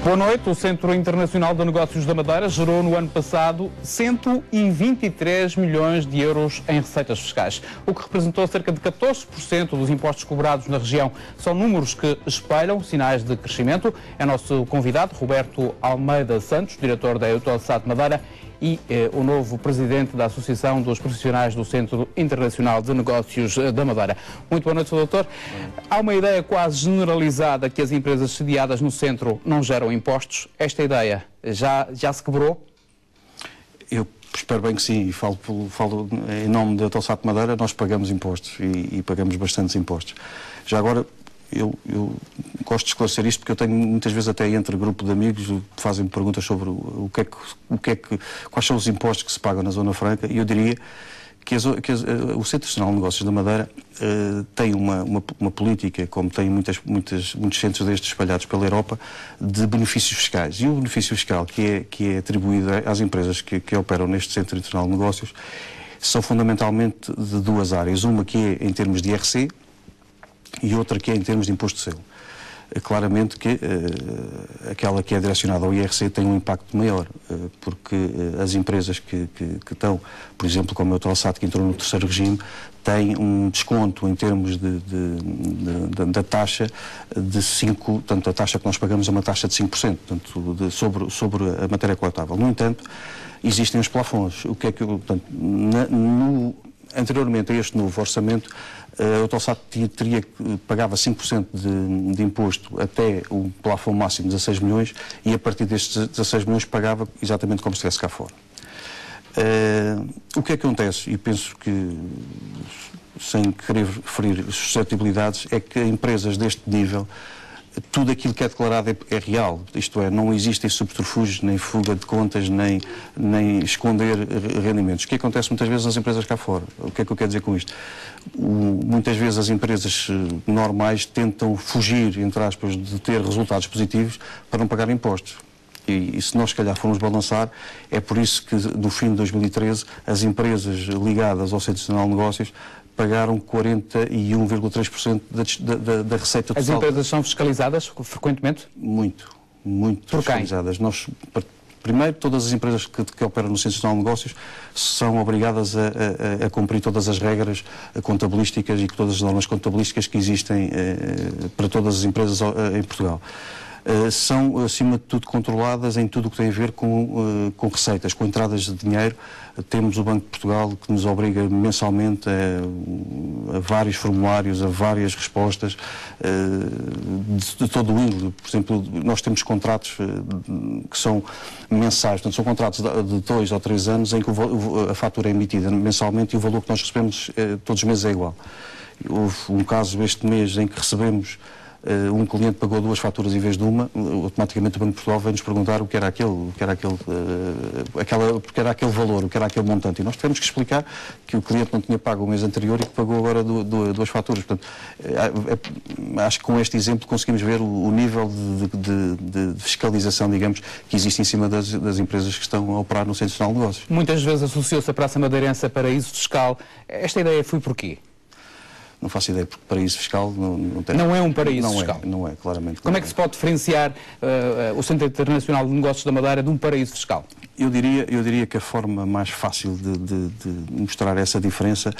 Boa noite. O Centro Internacional de Negócios da Madeira gerou no ano passado 123 milhões de euros em receitas fiscais, o que representou cerca de 14% dos impostos cobrados na região. São números que espelham sinais de crescimento. É nosso convidado, Roberto Almeida Santos, diretor da Eutelsat Madeira, e o novo presidente da Associação dos Profissionais do Centro Internacional de Negócios da Madeira. Muito boa noite, doutor. Há uma ideia quase generalizada que as empresas sediadas no centro não geram impostos. Esta ideia já se quebrou? Eu espero bem que sim, e falo em nome da Eutelsat Madeira. Nós pagamos impostos e pagamos bastantes impostos. Já agora, eu gosto de esclarecer isto porque eu tenho muitas vezes até entre grupo de amigos que fazem-me perguntas sobre quais são os impostos que se pagam na Zona Franca, e eu diria que o Centro Nacional de Negócios da Madeira tem uma política, como tem muitos centros destes espalhados pela Europa, de benefícios fiscais. E o benefício fiscal que é atribuído às empresas que operam neste Centro Nacional de Negócios são fundamentalmente de duas áreas. Uma que é em termos de IRC, e outra que é em termos de imposto de selo. Claramente que aquela que é direcionada ao IRC tem um impacto maior, porque as empresas que estão, por exemplo, como a Eutelsat, que entrou no terceiro regime, têm um desconto em termos da taxa de 5%, portanto a taxa que nós pagamos é uma taxa de 5%, portanto, sobre a matéria coletável. No entanto, existem os plafons. O que é que, portanto, anteriormente a este novo orçamento, a Eutelsat pagava 5% de imposto até o plafond máximo de 16 milhões e a partir destes 16 milhões pagava exatamente como se estivesse cá fora. O que acontece, e penso que, sem querer referir suscetibilidades, é que empresas deste nível, tudo aquilo que é declarado é real, isto é, não existem subterfúgios, nem fuga de contas, nem esconder rendimentos. O que acontece muitas vezes nas empresas cá fora? O que é que eu quero dizer com isto? Muitas vezes as empresas normais tentam fugir, entre aspas, de ter resultados positivos para não pagar impostos. E se nós, se calhar, formos balançar, é por isso que, no fim de 2013, as empresas ligadas ao Centro Nacional de Negócios pagaram 41,3% da receita total. As empresas são fiscalizadas frequentemente? Muito Por quem? fiscalizadas. Primeiro, todas as empresas que operam no Centro Nacional de Negócios são obrigadas a cumprir todas as regras contabilísticas e todas as normas contabilísticas que existem para todas as empresas em Portugal. São, acima de tudo, controladas em tudo o que tem a ver com receitas, com entradas de dinheiro. Temos o Banco de Portugal que nos obriga mensalmente a vários formulários, a várias respostas de todo o índole. Por exemplo, nós temos contratos que são mensais, portanto, são contratos de 2 ou 3 anos em que a fatura é emitida mensalmente e o valor que nós recebemos todos os meses é igual. Houve um caso este mês em que recebemos um cliente pagou 2 faturas em vez de uma, automaticamente o Banco de Portugal veio-nos perguntar o que era aquele valor, o que era aquele montante. E nós tivemos que explicar que o cliente não tinha pago o mês anterior e que pagou agora 2 faturas. Portanto, acho que com este exemplo conseguimos ver o nível de fiscalização, digamos, que existe em cima das empresas que estão a operar no Centro Nacional de Negócios. Muitas vezes associou-se a Praça Madeirense a paraíso fiscal. Esta ideia foi porquê? Não faço ideia, porque paraíso fiscal não tem... Não é um paraíso fiscal? Não é, claramente. Como é que se pode diferenciar o Centro Internacional de Negócios da Madeira de um paraíso fiscal? Eu diria que a forma mais fácil de mostrar essa diferença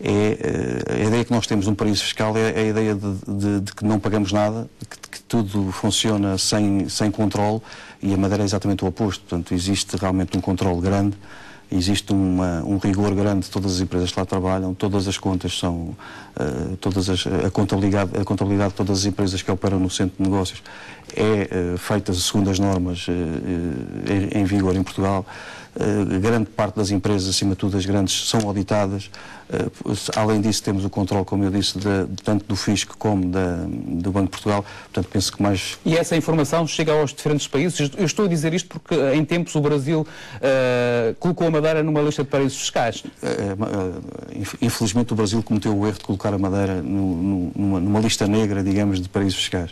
é a ideia que nós temos de um paraíso fiscal, é a ideia de que não pagamos nada, que tudo funciona sem controle, e a Madeira é exatamente o oposto. Portanto, existe realmente um controle grande. Existe um rigor grande de todas as empresas que lá trabalham, todas as contas são, a contabilidade de todas as empresas que operam no Centro de Negócios é feita segundo as normas em vigor em Portugal. Grande parte das empresas, acima de tudo as grandes, são auditadas. Além disso, temos o controle, como eu disse, tanto do Fisco como do Banco de Portugal. Portanto, penso que mais... E essa informação chega aos diferentes países? Eu estou a dizer isto porque, em tempos, o Brasil colocou a Madeira numa lista de paraísos fiscais. Infelizmente, o Brasil cometeu o erro de colocar a Madeira numa lista negra, digamos, de paraísos fiscais.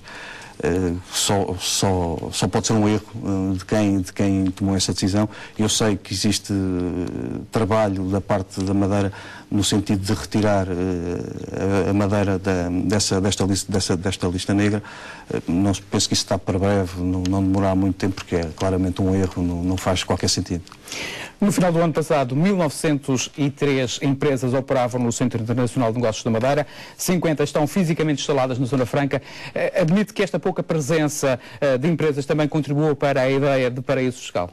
só pode ser um erro de quem tomou essa decisão. Eu sei que existe trabalho da parte da Madeira no sentido de retirar a Madeira desta lista negra. Não penso que isso está para breve, não demorar muito tempo, porque é claramente um erro, não faz qualquer sentido. No final do ano passado, 1903 empresas operavam no Centro Internacional de Negócios da Madeira, 50 estão fisicamente instaladas na Zona Franca. Admite que esta pouca presença de empresas também contribuiu para a ideia de paraíso fiscal?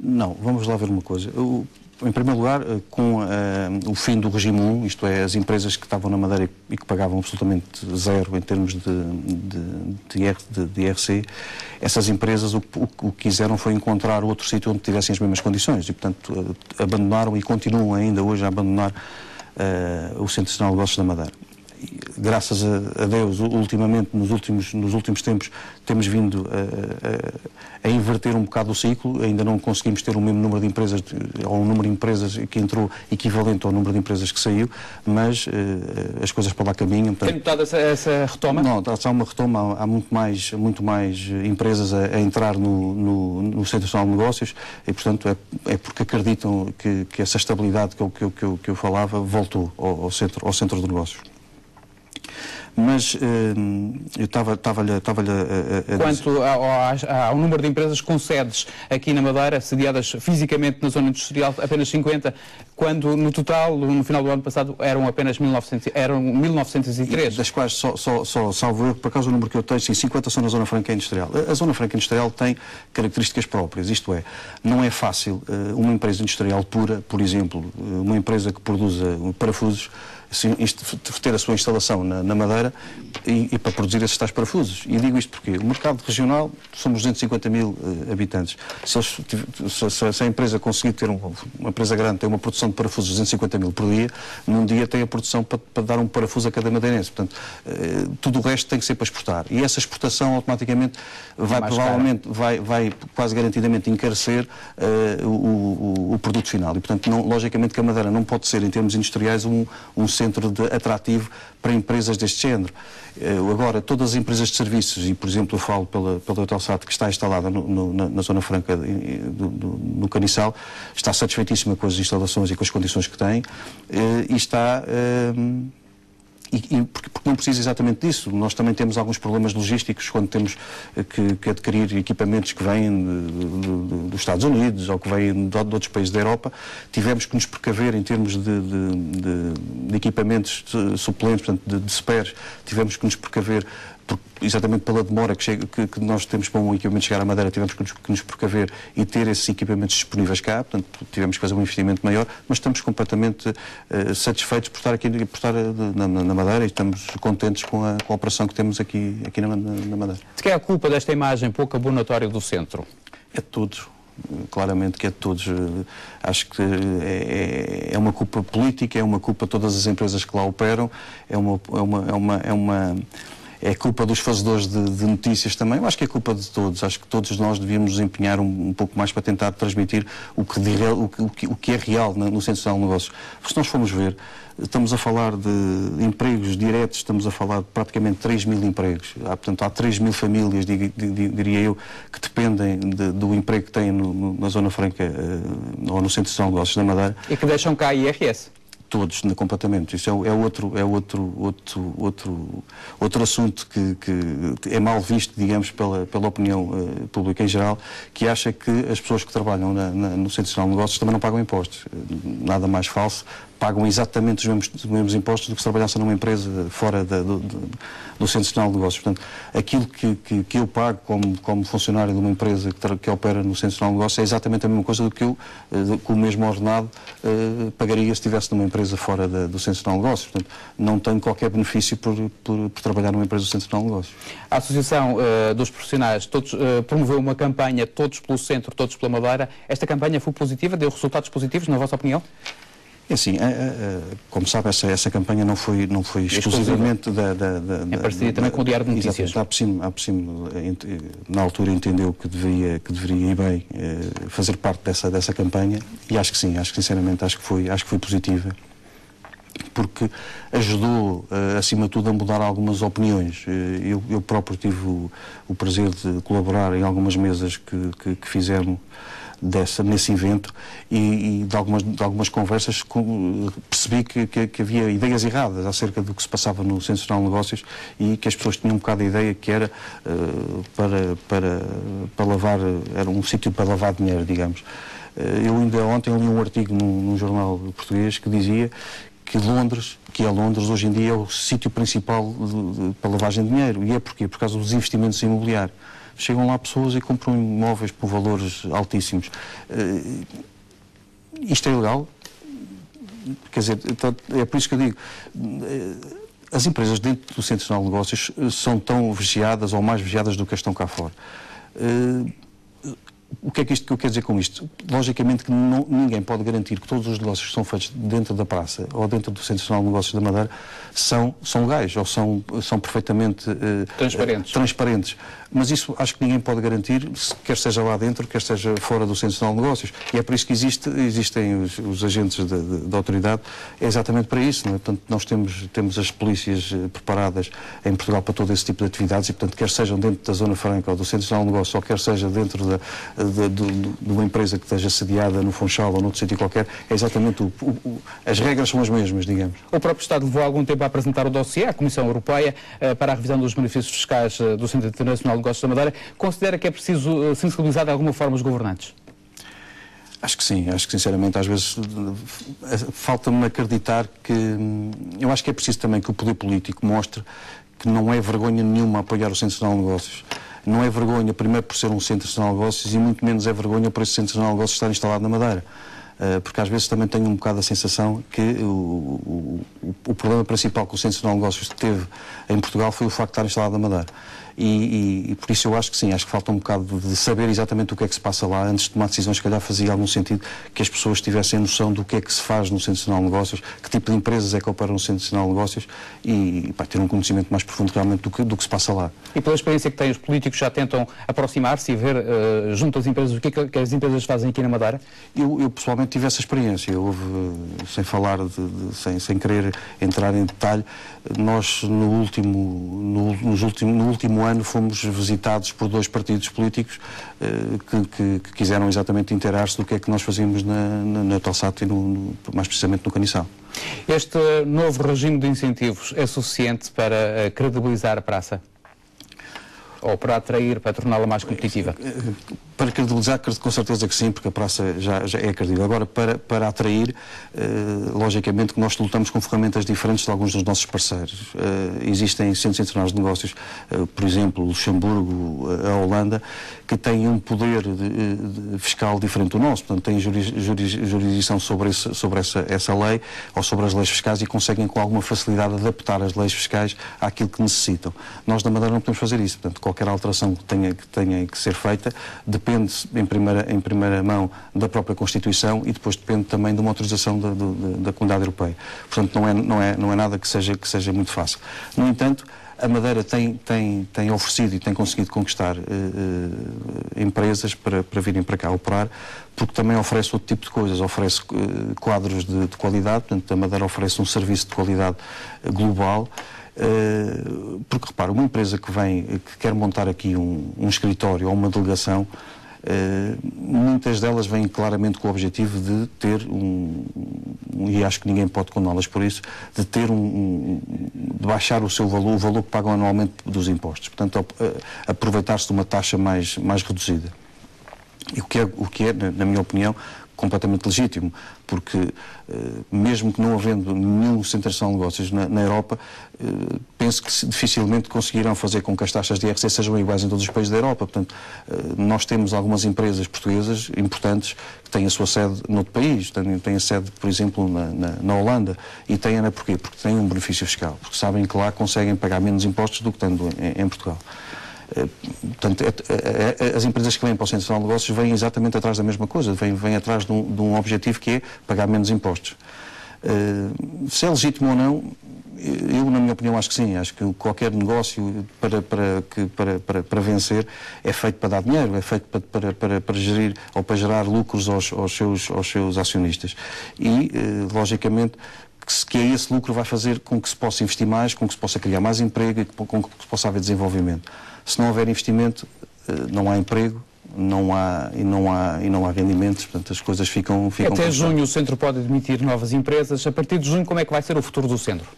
Não, vamos lá ver uma coisa. Em primeiro lugar, com o fim do regime 1, isto é, as empresas que estavam na Madeira e que pagavam absolutamente zero em termos de IRC, essas empresas o que quiseram foi encontrar outro sítio onde tivessem as mesmas condições e, portanto, abandonaram e continuam ainda hoje a abandonar o Centro Nacional de Negócios da Madeira. Graças a Deus, ultimamente, nos últimos tempos, temos vindo a inverter um bocado o ciclo. Ainda não conseguimos ter o mesmo número de empresas, ou um número de empresas que entrou equivalente ao número de empresas que saiu, mas as coisas para lá caminham. Tem notado essa retoma? Não, há uma retoma, há muito mais empresas a entrar no Centro Nacional de Negócios e, portanto, é porque acreditam que essa estabilidade que eu falava voltou ao centro de negócios. Mas eu estava-lhe a Quanto ao número de empresas com sedes aqui na Madeira, sediadas fisicamente na zona industrial, apenas 50, quando no total, no final do ano passado, eram apenas 1903. Das quais, salvo eu, por acaso o número que eu tenho, sim, 50 são na Zona Franca Industrial. A Zona Franca Industrial tem características próprias, isto é, não é fácil uma empresa industrial pura, por exemplo, uma empresa que produza parafusos, ter a sua instalação na Madeira e para produzir esses tais parafusos. E digo isto porque o mercado regional, somos 250 mil habitantes. Se a empresa conseguir ter uma empresa grande, tem uma produção de parafusos de 250 mil por dia, num dia tem a produção para dar um parafuso a cada madeirense. Portanto, tudo o resto tem que ser para exportar. E essa exportação automaticamente vai quase garantidamente encarecer o produto final. E, portanto, logicamente que a Madeira não pode ser, em termos industriais, um centro atrativo para empresas deste género. Agora, todas as empresas de serviços, e por exemplo eu falo pela Eutelsat, que está instalada na Zona Franca no Caniçal, está satisfeitíssima com as instalações e com as condições que tem, e está... porque não precisa exatamente disso. Nós também temos alguns problemas logísticos quando temos que adquirir equipamentos que vêm dos Estados Unidos ou que vêm de outros países da Europa. Tivemos que nos precaver em termos de equipamentos suplentes, portanto, de spares. Tivemos que nos precaver exatamente pela demora que nós temos para um equipamento chegar à Madeira, tivemos que nos precaver e ter esses equipamentos disponíveis cá, portanto tivemos que fazer um investimento maior, mas estamos completamente satisfeitos por estar aqui na Madeira e estamos contentes com a operação que temos aqui na Madeira. De que é a culpa desta imagem pouco abonatória do centro? É de todos. Claramente que é de todos. Acho que é uma culpa política, é uma culpa de todas as empresas que lá operam, é culpa dos fazedores de notícias também. Eu acho que é culpa de todos. Acho que todos nós devíamos nos empenhar um pouco mais para tentar transmitir o que é real no Centro Nacional de Negócios. Se nós formos ver, estamos a falar de empregos diretos, estamos a falar de praticamente 3 mil empregos. Portanto, há 3 mil famílias, diria eu, que dependem do emprego que têm na Zona Franca ou no Centro Nacional de Negócios da Madeira. E que deixam cá a IRS. Todos, completamente. Isso é outro assunto que é mal visto, digamos, pela opinião pública em geral, que acha que as pessoas que trabalham no Centro Nacional de Negócios também não pagam impostos. Nada mais falso. Pagam exatamente os mesmos impostos do que se trabalhassem numa empresa fora do Centro Nacional de Negócios. Portanto, aquilo que eu pago como funcionário de uma empresa que opera no Centro Nacional de Negócios é exatamente a mesma coisa do que eu, com o mesmo ordenado, pagaria se estivesse numa empresa fora do Centro Nacional de Negócios. Portanto, não tenho qualquer benefício por trabalhar numa empresa do Centro Nacional de Negócios. A Associação dos Profissionais promoveu uma campanha Todos pelo Centro, Todos pela Madeira. Esta campanha foi positiva? Deu resultados positivos, na vossa opinião? É assim, como sabe, essa campanha não foi exclusivamente em parceria também com o Diário de Notícias. A APSIM, na altura, entendeu que deveria ir bem fazer parte dessa campanha e acho que sim, sinceramente, acho que foi positiva. porque ajudou, acima de tudo, a mudar algumas opiniões. Eu próprio tive o prazer de colaborar em algumas mesas que fizeram nesse evento e de algumas conversas percebi que havia ideias erradas acerca do que se passava no Centro Nacional de Negócios e que as pessoas tinham um bocado a ideia que era para lavar, era um sítio para lavar dinheiro, digamos. Eu ainda ontem li um artigo num jornal português que dizia que Londres, hoje em dia é o sítio principal para lavagem de dinheiro. E é porquê? Por causa dos investimentos imobiliários. Chegam lá pessoas e compram imóveis por valores altíssimos. Isto é ilegal? Quer dizer, é por isso que eu digo, as empresas dentro do Centro Nacional de Negócios são tão vigiadas ou mais vigiadas do que estão cá fora. O que é que eu quero dizer com isto? Logicamente que ninguém pode garantir que todos os negócios que são feitos dentro da praça ou dentro do Centro Nacional de Negócios da Madeira são legais ou são perfeitamente transparentes. Mas isso acho que ninguém pode garantir, quer seja lá dentro, quer seja fora do Centro Nacional de Negócios. E é por isso que existem os agentes da autoridade, é exatamente para isso. Não é? Portanto, nós temos as polícias preparadas em Portugal para todo esse tipo de atividades e, portanto, quer sejam dentro da Zona Franca ou do Centro Nacional de Negócios, ou quer seja dentro de uma empresa que esteja sediada no Funchal ou noutro sítio qualquer, é exatamente as regras são as mesmas, digamos. O próprio Estado levou algum tempo a apresentar o dossiê à Comissão Europeia para a revisão dos benefícios fiscais do Centro Internacional de Negócios da Madeira. Considera que é preciso sensibilizar de alguma forma os governantes? Acho que sim, sinceramente às vezes falta-me acreditar que... Eu acho que é preciso também que o poder político mostre que não é vergonha nenhuma apoiar o Centro Nacional de Negócios. Não é vergonha, primeiro por ser um Centro Nacional de Negócios e muito menos é vergonha por esse Centro Nacional de Negócios estar instalado na Madeira. Porque às vezes também tenho um bocado a sensação que o problema principal que o Centro Nacional de Negócios teve em Portugal foi o facto de estar instalado na Madeira. E por isso eu acho que sim, acho que falta um bocado de saber exatamente o que é que se passa lá. Antes de tomar decisões, se calhar fazia algum sentido que as pessoas tivessem noção do que é que se faz no Centro Nacional de Negócios, que tipo de empresas é que operam no Centro Nacional de Negócios e ter um conhecimento mais profundo realmente do que se passa lá. E pela experiência que têm, os políticos já tentam aproximar-se e ver junto às empresas o que é que as empresas fazem aqui na Madeira? Eu pessoalmente tive essa experiência. Sem falar, sem querer entrar em detalhe, nós no último ano fomos visitados por 2 partidos políticos que quiseram exatamente inteirar-se do que é que nós fazíamos na Telsat e mais precisamente no Caniçal. Este novo regime de incentivos é suficiente para credibilizar a praça? Ou para atrair, para torná-la mais competitiva? Para credibilizar, com certeza que sim, porque a praça já é credível. Agora, para atrair, logicamente que nós lutamos com ferramentas diferentes de alguns dos nossos parceiros. Existem centros internacionais de negócios, por exemplo, Luxemburgo, a Holanda, que têm um poder fiscal diferente do nosso, portanto têm jurisdição sobre essa lei ou sobre as leis fiscais e conseguem com alguma facilidade adaptar as leis fiscais àquilo que necessitam. Nós na Madeira não podemos fazer isso, portanto qualquer alteração que tenha que ser feita depende em primeira mão da própria Constituição e depois depende também de uma autorização da Comunidade Europeia. Portanto não é nada que seja muito fácil. No entanto, a Madeira tem oferecido e tem conseguido conquistar empresas para virem para cá operar, porque também oferece outro tipo de coisas, oferece quadros de qualidade, portanto a Madeira oferece um serviço de qualidade global, porque repara, uma empresa que quer montar aqui um escritório ou uma delegação, muitas delas vêm claramente com o objetivo de ter e acho que ninguém pode condená-las por isso, de ter de baixar o seu valor, o valor que pagam anualmente dos impostos. Portanto, aproveitar-se de uma taxa mais reduzida. E o que é, na minha opinião, completamente legítimo, porque mesmo que não havendo nenhum Centro Nacional de Negócios na Europa, penso que dificilmente conseguirão fazer com que as taxas de IRC sejam iguais em todos os países da Europa. Portanto, nós temos algumas empresas portuguesas importantes que têm a sua sede noutro país, têm a sede, por exemplo, na Holanda, e têm-na porquê? Porque têm um benefício fiscal, porque sabem que lá conseguem pagar menos impostos do que tendo em Portugal. Portanto, as empresas que vêm para o Centro Nacional de Negócios vêm exatamente atrás da mesma coisa, vêm atrás de um objetivo que é pagar menos impostos. Se é legítimo ou não, eu, na minha opinião, acho que sim. Acho que qualquer negócio para vencer é feito para dar dinheiro, é feito para gerir ou para gerar lucros aos seus acionistas. E, logicamente, que é esse lucro vai fazer com que se possa investir mais, com que se possa criar mais emprego e com que se possa haver desenvolvimento. Se não houver investimento, não há emprego, não há rendimentos, portanto as coisas ficam Até junho o centro pode admitir novas empresas. A partir de junho, como é que vai ser o futuro do centro?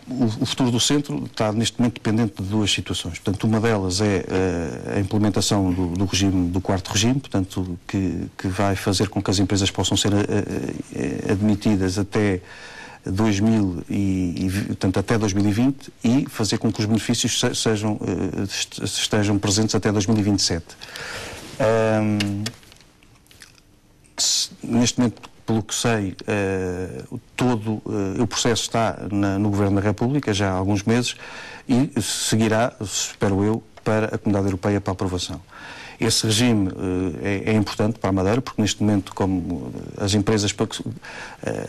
O futuro do centro está neste momento dependente de duas situações. Portanto, uma delas é a implementação do quarto regime, portanto, que vai fazer com que as empresas possam ser admitidas até 2020 e fazer com que os benefícios estejam presentes até 2027. Neste momento, pelo que sei, todo o processo está no Governo da República já há alguns meses e seguirá, espero eu, para a Comunidade Europeia para aprovação. Esse regime é importante para a Madeira, porque neste momento, como as empresas,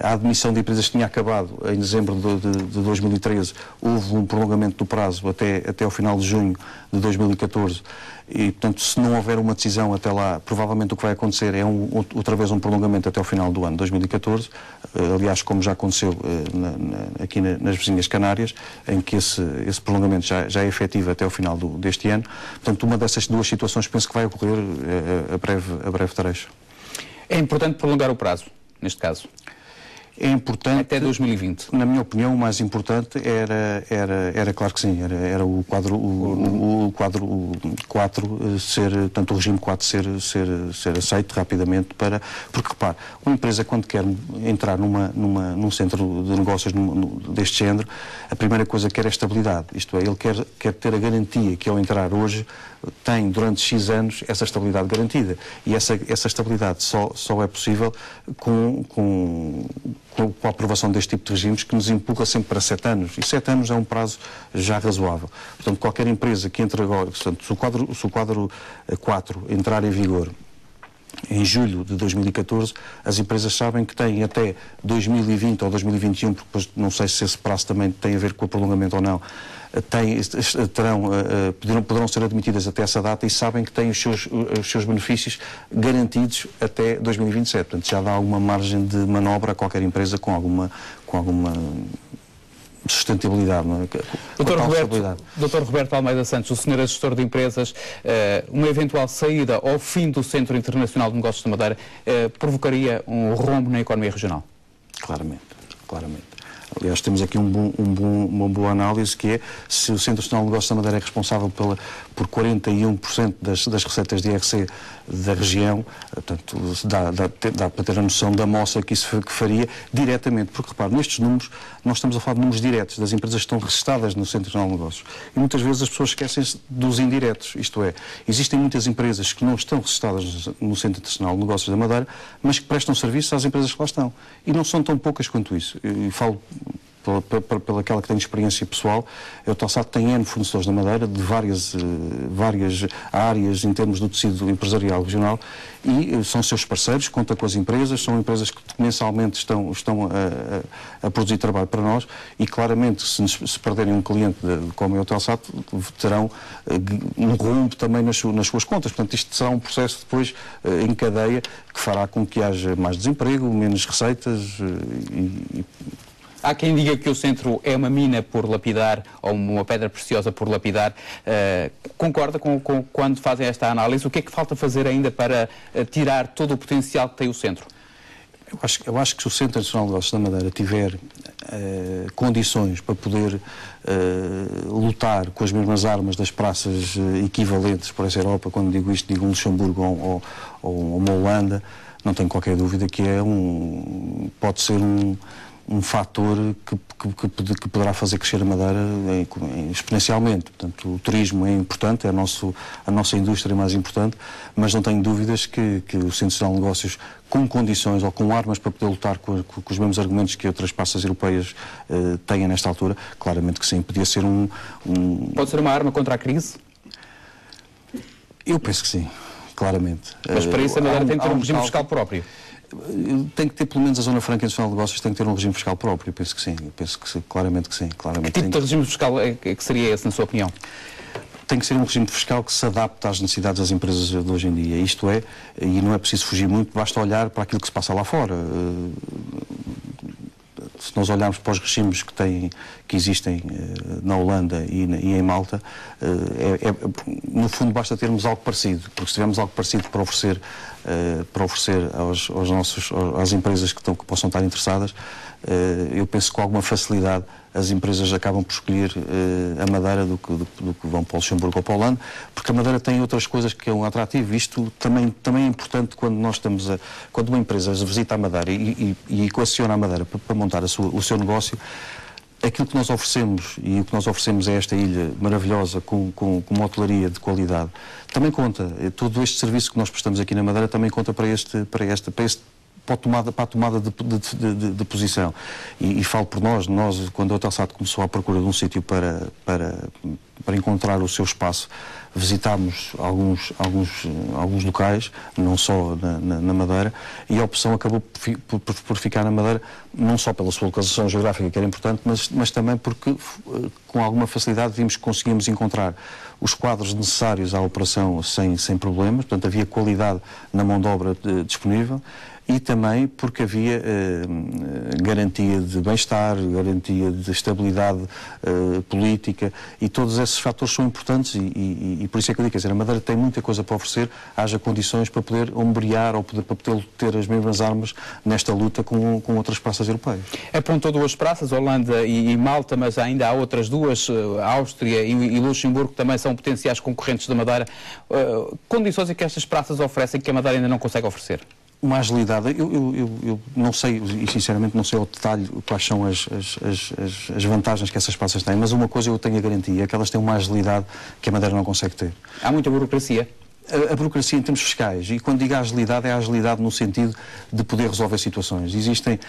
a admissão de empresas tinha acabado em dezembro de 2013, houve um prolongamento do prazo até ao final de junho de 2014 e, portanto, se não houver uma decisão até lá, provavelmente o que vai acontecer é outra vez um prolongamento até ao final do ano 2014, aliás, como já aconteceu aqui nas vizinhas Canárias, em que esse prolongamento já é efetivo até ao final deste ano. Portanto, uma dessas duas situações penso que vai ocorrer a breve trecho. É importante prolongar o prazo, neste caso? É importante... Até 2020? Na minha opinião, o mais importante era claro que sim, era o quadro 4 ser, tanto o regime 4 ser aceito rapidamente porque, repare, uma empresa quando quer entrar num centro de negócios deste género, a primeira coisa que quer é estabilidade, isto é, ele quer ter a garantia que ao entrar hoje tem durante X anos essa estabilidade garantida e essa estabilidade só é possível com a aprovação deste tipo de regimes que nos empurra sempre para 7 anos. E 7 anos é um prazo já razoável. Portanto, qualquer empresa que entre agora, portanto, se o quadro 4 entrar em vigor em julho de 2014, as empresas sabem que têm até 2020 ou 2021, porque depois não sei se esse prazo também tem a ver com o prolongamento ou não, poderão ser admitidas até essa data e sabem que têm os seus benefícios garantidos até 2027. Portanto, já dá alguma margem de manobra a qualquer empresa com alguma sustentabilidade. Não é? Dr. Roberto Almeida Santos, o senhor é gestor de empresas, uma eventual saída ao fim do Centro Internacional de Negócios da Madeira provocaria um rombo na economia regional? Claramente. Aliás, temos aqui uma boa análise, que é se o Centro Nacional de Negócios da Madeira é responsável por 41% das receitas de IRC da região, portanto, dá para ter a noção da moça que isso faria diretamente, porque, repare, nestes números, nós estamos a falar de números diretos das empresas que estão registadas no Centro Nacional de Negócios. E muitas vezes as pessoas esquecem-se dos indiretos, isto é, existem muitas empresas que não estão registadas no Centro Nacional de Negócios da Madeira, mas que prestam serviço às empresas que lá estão. E não são tão poucas quanto isso. Eu falo pelaquela que tenho experiência pessoal, a Eutelsat tem N fornecedores na Madeira, de várias áreas em termos do tecido empresarial regional, e são seus parceiros, conta com as empresas, são empresas que mensalmente estão a produzir trabalho para nós, e claramente, se perderem um cliente como a Eutelsat, terão um rombo também nas suas contas. Portanto, isto será um processo depois em cadeia que fará com que haja mais desemprego, menos receitas Há quem diga que o centro é uma mina por lapidar ou uma pedra preciosa por lapidar. Concorda com quando fazem esta análise? O que é que falta fazer ainda para tirar todo o potencial que tem o centro? Eu acho que se o Centro Nacional de Negócios da Madeira tiver condições para poder lutar com as mesmas armas das praças equivalentes por essa Europa, quando digo isto, digo um Luxemburgo ou uma Holanda, não tenho qualquer dúvida que pode ser um fator que poderá fazer crescer a Madeira exponencialmente. Portanto, o turismo é importante, é a nossa indústria mais importante, mas não tenho dúvidas que o Centro Nacional de Negócios, com condições ou com armas para poder lutar com os mesmos argumentos que outras praças europeias têm nesta altura, claramente que sim. Podia ser Pode ser uma arma contra a crise? Eu penso que sim, claramente. Mas para isso a Madeira tem que ter um regime fiscal próprio? Tem que ter, pelo menos a Zona Franca Nacional de Negócios tem que ter um regime fiscal próprio, eu penso que sim, claramente que sim. Que tipo de regime fiscal é que seria esse, na sua opinião? Tem que ser um regime fiscal que se adapte às necessidades das empresas de hoje em dia, isto é, e não é preciso fugir muito, basta olhar para aquilo que se passa lá fora. se nós olharmos para os regimes que existem na Holanda e em Malta, no fundo basta termos algo parecido, porque se tivermos algo parecido para oferecer às empresas que possam estar interessadas, eu penso que com alguma facilidade as empresas acabam por escolher a Madeira do que vão para o Luxemburgo ou para a Holanda, porque a Madeira tem outras coisas que é um atrativo. Isto também é importante quando quando uma empresa visita a Madeira e equaciona a Madeira para montar o seu negócio. Aquilo que nós oferecemos, e o que nós oferecemos é esta ilha maravilhosa com uma hotelaria de qualidade, também conta. Todo este serviço que nós prestamos aqui na Madeira também conta para a tomada de posição. E falo por nós, quando a Eutelsat começou à procura de um sítio para encontrar o seu espaço, visitámos alguns locais, não só na Madeira, e a opção acabou por ficar na Madeira, não só pela sua localização geográfica, que era importante, mas também porque com alguma facilidade vimos que conseguíamos encontrar os quadros necessários à operação sem problemas, portanto havia qualidade na mão de obra disponível, e também porque havia garantia de bem-estar, garantia de estabilidade política, e todos esses fatores são importantes e por isso é que eu digo, quer dizer, a Madeira tem muita coisa para oferecer, haja condições para poder ombrear ou para poder ter as mesmas armas nesta luta com outras praças europeias. Apontou duas praças, Holanda e Malta, mas ainda há outras duas, Áustria e Luxemburgo, que também são potenciais concorrentes da Madeira. Condições é que estas praças oferecem que a Madeira ainda não consegue oferecer? Uma agilidade, eu não sei, e sinceramente não sei ao detalhe quais são as vantagens que essas praças têm, mas uma coisa eu tenho a garantia, é que elas têm uma agilidade que a Madeira não consegue ter. Há muita burocracia? A burocracia em termos fiscais, e quando digo agilidade, é a agilidade no sentido de poder resolver situações. Existem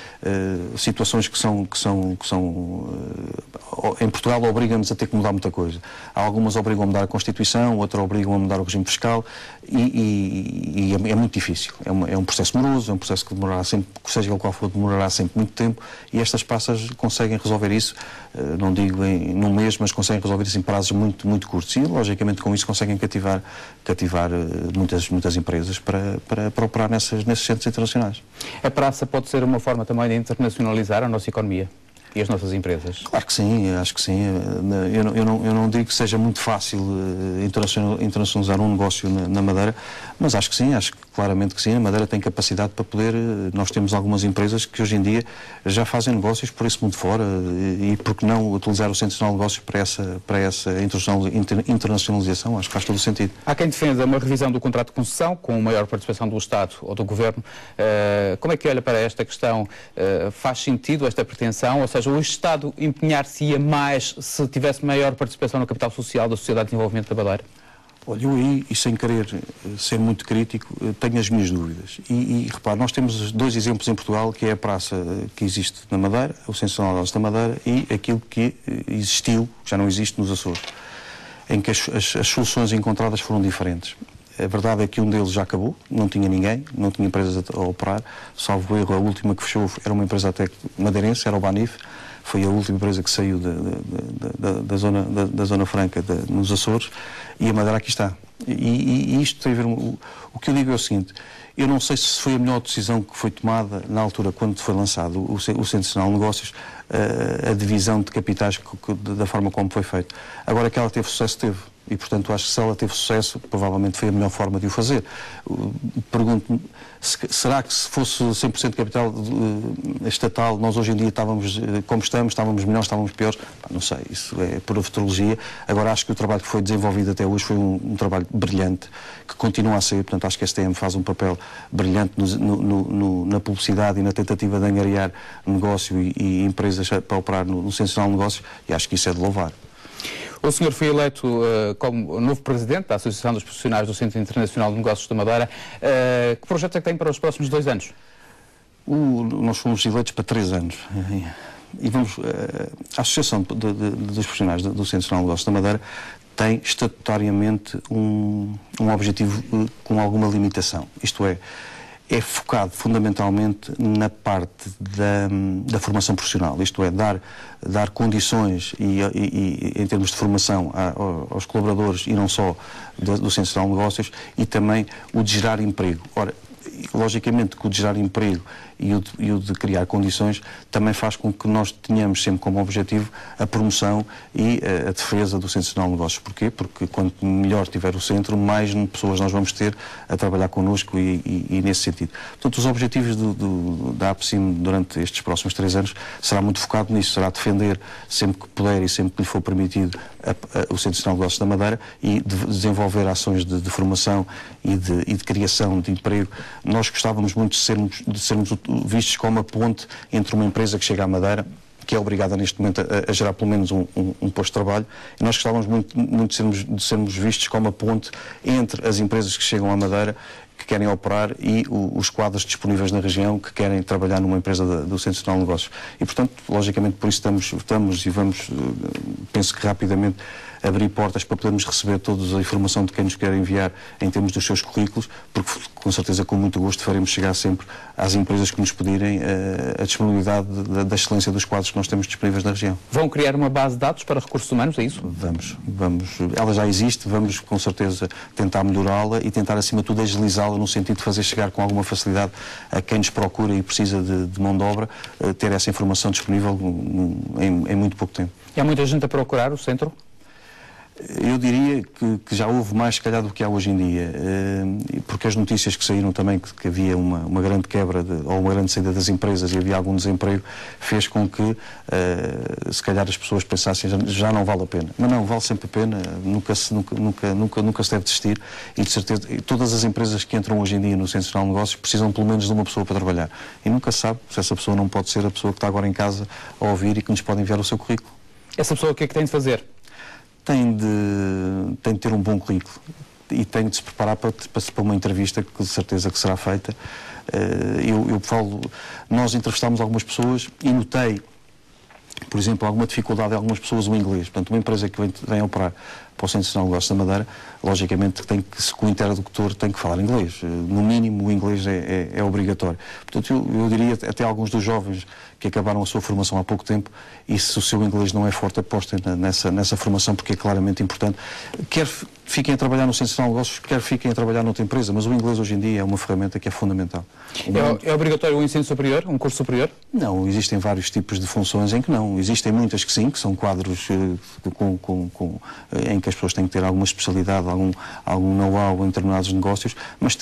situações que em Portugal obrigam-nos a ter que mudar muita coisa. Algumas obrigam a mudar a Constituição, outras obrigam a mudar o regime fiscal, e é muito difícil. É um processo moroso, é um processo que demorará sempre, seja ele qual for, demorará sempre muito tempo, e estas praças conseguem resolver isso, não digo num mês, mas conseguem resolver isso em prazos muito, muito curtos. E, logicamente, com isso conseguem cativar muitas empresas para operar nesses centros internacionais. A praça pode ser uma forma também de internacionalizar a nossa economia e as nossas empresas? Claro que sim, acho que sim. Eu não digo que seja muito fácil internacionalizar um negócio na Madeira, mas acho que sim, acho claramente que sim. A Madeira tem capacidade para poder... Nós temos algumas empresas que hoje em dia já fazem negócios por esse mundo fora, e por que não utilizar o Centro Nacional de Negócios para essa internacionalização? Acho que faz todo o sentido. Há quem defenda uma revisão do contrato de concessão com maior participação do Estado ou do Governo. Como é que olha para esta questão? Faz sentido esta pretensão? Ou seja, o Estado empenhar-se-ia mais se tivesse maior participação no capital social da Sociedade de Desenvolvimento da Madeira? Olha, eu aí, e sem querer ser muito crítico, tenho as minhas dúvidas. E repare, nós temos dois exemplos em Portugal, que é a praça que existe na Madeira, o Centro Nacional de Negócios da Madeira, e aquilo que existiu, já não existe, nos Açores, em que as soluções encontradas foram diferentes. A verdade é que um deles já acabou, não tinha ninguém, não tinha empresas a operar, salvo erro, a última que fechou era uma empresa até madeirense, era o Banif, foi a última empresa que saiu da Zona Franca nos Açores, e a Madeira aqui está. E isto tem a ver... O que eu digo é o seguinte, eu não sei se foi a melhor decisão que foi tomada na altura, quando foi lançado o Centro Nacional de Negócios, a divisão de capitais da forma como foi feito. Agora que ela teve sucesso, teve. E, portanto, acho que se ela teve sucesso, provavelmente foi a melhor forma de o fazer. Pergunto-me, será que se fosse 100% capital estatal, nós hoje em dia estávamos como estávamos melhores, estávamos piores? Não sei, isso é pura futurologia. Agora, acho que o trabalho que foi desenvolvido até hoje foi um trabalho brilhante, que continua a ser. Portanto, acho que a STM faz um papel brilhante na publicidade e na tentativa de angariar negócio e empresas para operar no Centro Nacional de Negócios, e acho que isso é de louvar. O senhor foi eleito como novo presidente da Associação dos Profissionais do Centro Internacional de Negócios da Madeira. Que projeto é que tem para os próximos 2 anos? Nós fomos eleitos para 3 anos. E a Associação dos Profissionais do Centro Nacional de Negócios da Madeira tem estatutariamente um objetivo com alguma limitação. Isto é focado fundamentalmente na parte da formação profissional, isto é, dar condições e em termos de formação aos colaboradores, e não só do Centro Nacional de Negócios, e também o de gerar emprego. Ora, logicamente que o de gerar emprego e o de criar condições também faz com que nós tenhamos sempre como objetivo a promoção e a defesa do Centro Nacional de Negócios. Porquê? Porque quanto melhor tiver o centro, mais pessoas nós vamos ter a trabalhar connosco e nesse sentido. Portanto, os objetivos da APSIM durante estes próximos 3 anos será muito focado nisso, será defender sempre que puder e sempre que lhe for permitido o Centro Nacional de Negócios da Madeira e desenvolver ações de formação e de criação de emprego. Nós gostávamos muito de sermos vistos como a ponte entre uma empresa que chega à Madeira, que é obrigada neste momento a gerar pelo menos um posto de trabalho, e nós gostávamos muito de sermos vistos como a ponte entre as empresas que chegam à Madeira, que querem operar, e os quadros disponíveis na região que querem trabalhar numa empresa do Centro Nacional de Negócios. E, portanto, logicamente, por isso estamos e vamos, penso que rapidamente, abrir portas para podermos receber toda a informação de quem nos quer enviar em termos dos seus currículos, porque com certeza com muito gosto faremos chegar sempre às empresas que nos pedirem a disponibilidade da excelência dos quadros que nós temos disponíveis na região. Vão criar uma base de dados para recursos humanos, é isso? Vamos. Ela já existe, vamos com certeza tentar melhorá-la e tentar acima de tudo agilizá-la no sentido de fazer chegar com alguma facilidade a quem nos procura e precisa de mão de obra, ter essa informação disponível em muito pouco tempo. E há muita gente a procurar o centro? Eu diria que já houve mais, se calhar, do que há hoje em dia, porque as notícias que saíram também que havia uma grande quebra ou uma grande saída das empresas e havia algum desemprego, fez com que, se calhar, as pessoas pensassem já não vale a pena. Mas não, vale sempre a pena, nunca se deve desistir, e de certeza, todas as empresas que entram hoje em dia no Centro Nacional de Negócios precisam pelo menos de uma pessoa para trabalhar. E nunca se sabe se essa pessoa não pode ser a pessoa que está agora em casa a ouvir e que nos pode enviar o seu currículo. Essa pessoa o que é que tem de fazer? Tem de ter um bom currículo e tem de se preparar para uma entrevista que de certeza que será feita. Nós entrevistámos algumas pessoas e notei, por exemplo, alguma dificuldade em algumas pessoas o inglês. Portanto, uma empresa que vem operar para o Centro Nacional de Negócios da Madeira, logicamente com o interlocutor tem que falar inglês. No mínimo, o inglês é obrigatório. Portanto, eu diria até alguns dos jovens que acabaram a sua formação há pouco tempo, e se o seu inglês não é forte, apostem nessa formação, porque é claramente importante. Quer fiquem a trabalhar no Centro Nacional de Negócios, quer fiquem a trabalhar noutra empresa, mas o inglês hoje em dia é uma ferramenta que é fundamental. É obrigatório o ensino superior, um curso superior? Não, existem vários tipos de funções em que não. Existem muitas que sim, que são quadros em que as pessoas têm que ter alguma especialidade, algum know-how em determinados negócios, mas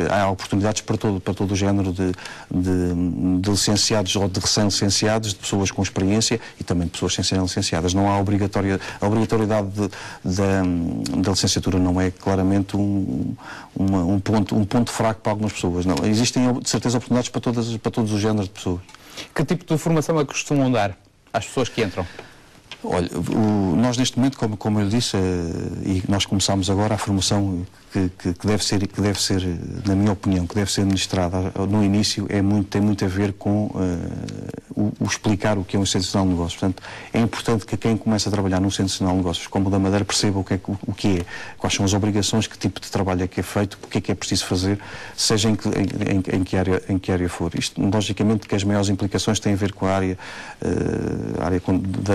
há oportunidades para todo o género de licenciados ou de recém-licenciados, de pessoas com experiência e também de pessoas sem serem licenciadas. Não há a obrigatoriedade da licenciatura, não é claramente um ponto fraco para algumas pessoas. Não. Existem, de certeza, oportunidades para todos os géneros de pessoas. Que tipo de formação é que costumam dar às pessoas que entram? Olha, nós neste momento, como eu disse, e nós começamos agora a formação que deve ser, na minha opinião, que deve ser ministrada no início, tem muito a ver com o explicar o que é um Centro Nacional de Negócios. Portanto, é importante que quem começa a trabalhar num Centro Nacional de Negócios como o da Madeira perceba o que é, quais são as obrigações, que tipo de trabalho é que é feito, o que é preciso fazer, seja em que área for. Isto, logicamente, que as maiores implicações têm a ver com a área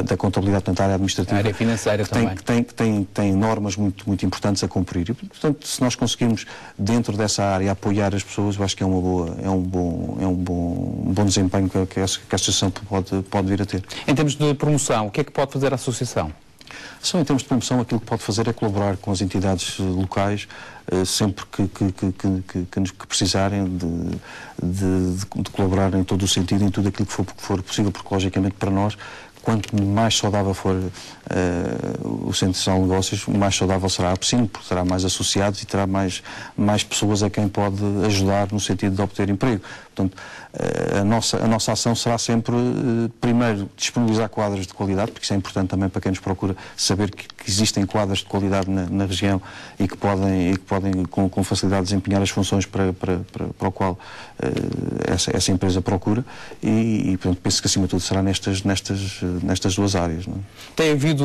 da contabilidade, portanto, a área administrativa. A área financeira também. Tem normas muito importantes a cumprir. E, portanto, se nós conseguirmos, dentro dessa área, apoiar as pessoas, eu acho que é um bom desempenho que a Associação pode vir a ter. Em termos de promoção, o que é que pode fazer a Associação? Em termos de promoção, aquilo que pode fazer é colaborar com as entidades locais, sempre que precisarem de colaborar em todo o sentido, em tudo aquilo que for possível, porque, logicamente, para nós, quanto mais saudável for o Centro Nacional de Negócios, mais saudável será a APSIM, porque terá mais associados e terá mais pessoas a quem pode ajudar no sentido de obter emprego. Portanto, a nossa ação será sempre, primeiro, disponibilizar quadros de qualidade, porque isso é importante também para quem nos procura saber que existem quadros de qualidade na região e que podem com facilidade desempenhar as funções para o qual essa empresa procura e portanto, penso que acima de tudo será nestas duas áreas. Não é? Tem havido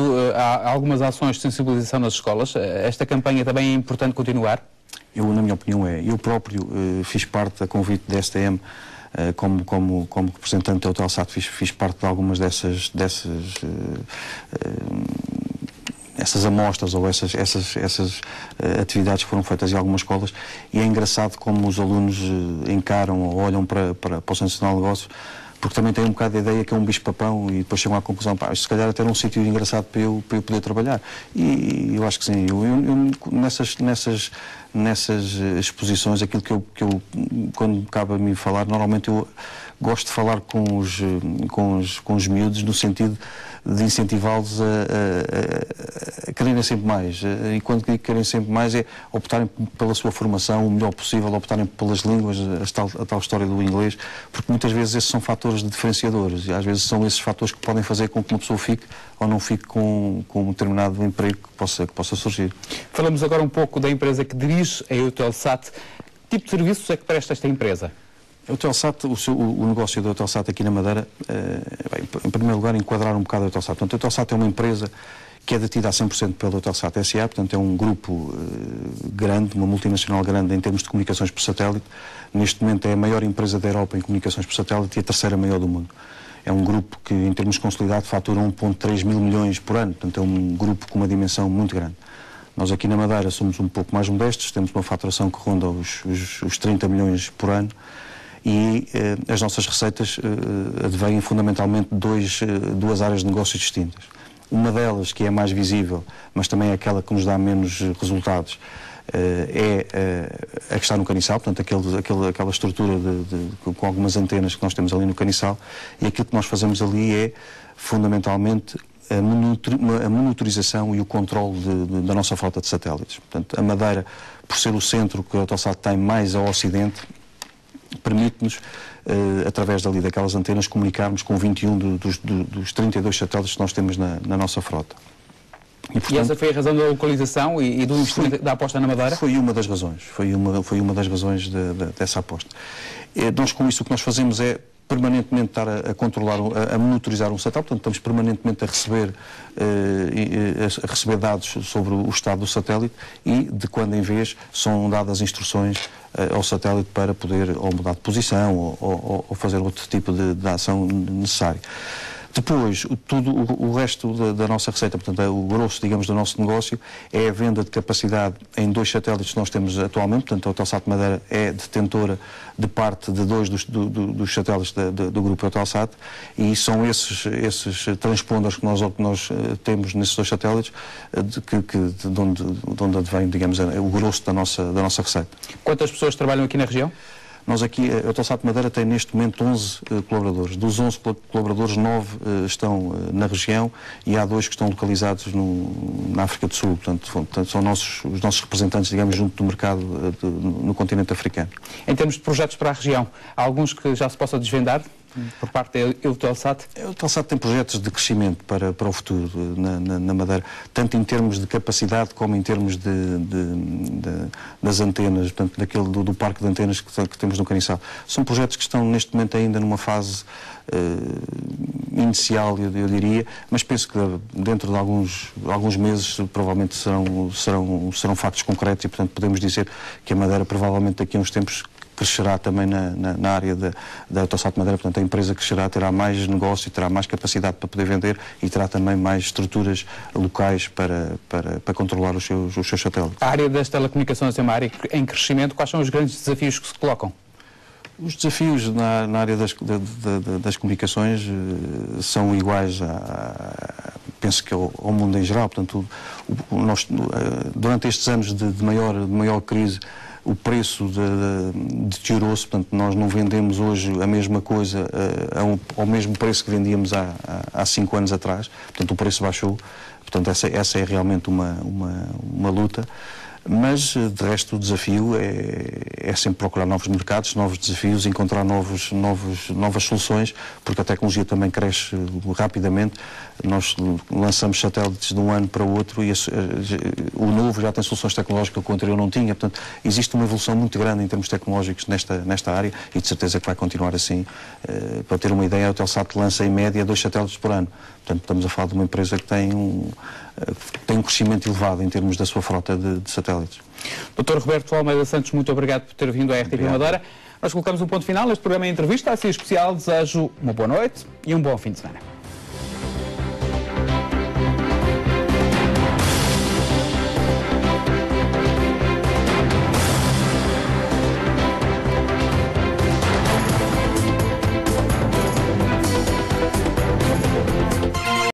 algumas ações de sensibilização nas escolas. Esta campanha também é importante continuar? Na minha opinião, eu próprio fiz parte a convite da STM, como representante da Eutelsat, fiz parte de algumas dessas essas amostras ou essas atividades que foram feitas em algumas escolas, e é engraçado como os alunos encaram ou olham para o Centro Nacional de Negócios, porque também têm um bocado de ideia que é um bicho-papão e depois chegam à conclusão, pá, se calhar até era um sítio engraçado para eu poder trabalhar. E eu acho que sim, nessas exposições, aquilo que eu quando cabe a mim falar, normalmente eu gosto de falar com os miúdos no sentido de incentivá-los a quererem sempre mais. E quando digo querem sempre mais é optarem pela sua formação o melhor possível, optarem pelas línguas, a tal história do inglês, porque muitas vezes esses são fatores diferenciadores e às vezes são esses fatores que podem fazer com que uma pessoa fique ou não fique com um determinado emprego que possa surgir. Falamos agora um pouco da empresa que dirige, a Eutelsat. Que tipo de serviços é que presta esta empresa? A Eutelsat, o negócio da Eutelsat aqui na Madeira, em primeiro lugar, enquadrar um bocado a Eutelsat. Portanto, a Eutelsat é uma empresa que é detida a 100% pela Eutelsat SA, portanto é um grupo grande, uma multinacional grande em termos de comunicações por satélite. Neste momento é a maior empresa da Europa em comunicações por satélite e a terceira maior do mundo. É um grupo que, em termos consolidados, fatura 1,3 mil milhões por ano, portanto é um grupo com uma dimensão muito grande. Nós aqui na Madeira somos um pouco mais modestos, temos uma faturação que ronda os 30 milhões por ano. E as nossas receitas advêm fundamentalmente de duas áreas de negócio distintas. Uma delas, que é mais visível, mas também é aquela que nos dá menos resultados, é a que está no caniçal, portanto aquela estrutura com algumas antenas que nós temos ali no caniçal, e aquilo que nós fazemos ali é fundamentalmente a monitorização e o controle da nossa frota de satélites. Portanto, a Madeira, por ser o centro que a Eutelsat tem mais ao ocidente, permite-nos, através daquelas antenas, comunicarmos com 21 dos 32 satélites que nós temos na nossa frota. E, portanto, essa foi a razão da localização e do investimento da aposta na Madeira? Foi uma das razões, foi uma das razões dessa aposta. Nós, com isso, o que nós fazemos é permanentemente estar a controlar, a monitorizar um satélite, portanto estamos permanentemente a receber dados sobre o estado do satélite e de quando em vez são dadas instruções ao satélite para poder ou mudar de posição ou fazer outro tipo de ação necessária. Depois, o resto da nossa receita, portanto, o grosso, digamos, do nosso negócio é a venda de capacidade em 2 satélites que nós temos atualmente. Portanto, a Eutelsat Madeira é detentora de parte de 2 dos satélites do grupo Eutelsat, e são esses transponders que nós temos nesses 2 satélites de onde advém, digamos, o grosso da nossa receita. Quantas pessoas trabalham aqui na região? Nós aqui, a Eutelsat Madeira tem neste momento 11 colaboradores. Dos 11 colaboradores, 9 estão na região e há 2 que estão localizados na África do Sul. Portanto são os nossos representantes, digamos, junto do mercado no continente africano. Em termos de projetos para a região, há alguns que já se possa desvendar por parte da Eutelsat? A Eutelsat tem projetos de crescimento para o futuro na Madeira, tanto em termos de capacidade como em termos das antenas, portanto, do parque de antenas que temos no Caniçal. São projetos que estão neste momento ainda numa fase inicial, eu diria, mas penso que dentro de alguns meses provavelmente serão factos concretos e, portanto, podemos dizer que a Madeira provavelmente daqui a uns tempos crescerá também na área da Eutelsat Madeira. Portanto, a empresa crescerá, terá mais negócio, terá mais capacidade para poder vender e terá também mais estruturas locais para controlar os seus satélites. A área das telecomunicações é uma área em crescimento. Quais são os grandes desafios que se colocam? Os desafios na área das comunicações são iguais, penso que ao mundo em geral. Portanto, durante estes anos de maior crise, o preço deteriorou-se, portanto nós não vendemos hoje a mesma coisa ao mesmo preço que vendíamos há 5 anos atrás, portanto o preço baixou, portanto essa é realmente uma luta. Mas, de resto, o desafio é sempre procurar novos mercados, novos desafios, encontrar novas soluções, porque a tecnologia também cresce rapidamente. Nós lançamos satélites de um ano para o outro e o novo já tem soluções tecnológicas que o anterior não tinha. Portanto, existe uma evolução muito grande em termos tecnológicos nesta área e de certeza que vai continuar assim. Para ter uma ideia, a Eutelsat lança em média 2 satélites por ano. Portanto, estamos a falar de uma empresa que tem um crescimento elevado em termos da sua frota de satélites. Dr. Roberto Almeida Santos, muito obrigado por ter vindo à RTP Madeira. Nós colocamos um ponto final neste programa em entrevista. Assim especial, desejo uma boa noite e um bom fim de semana.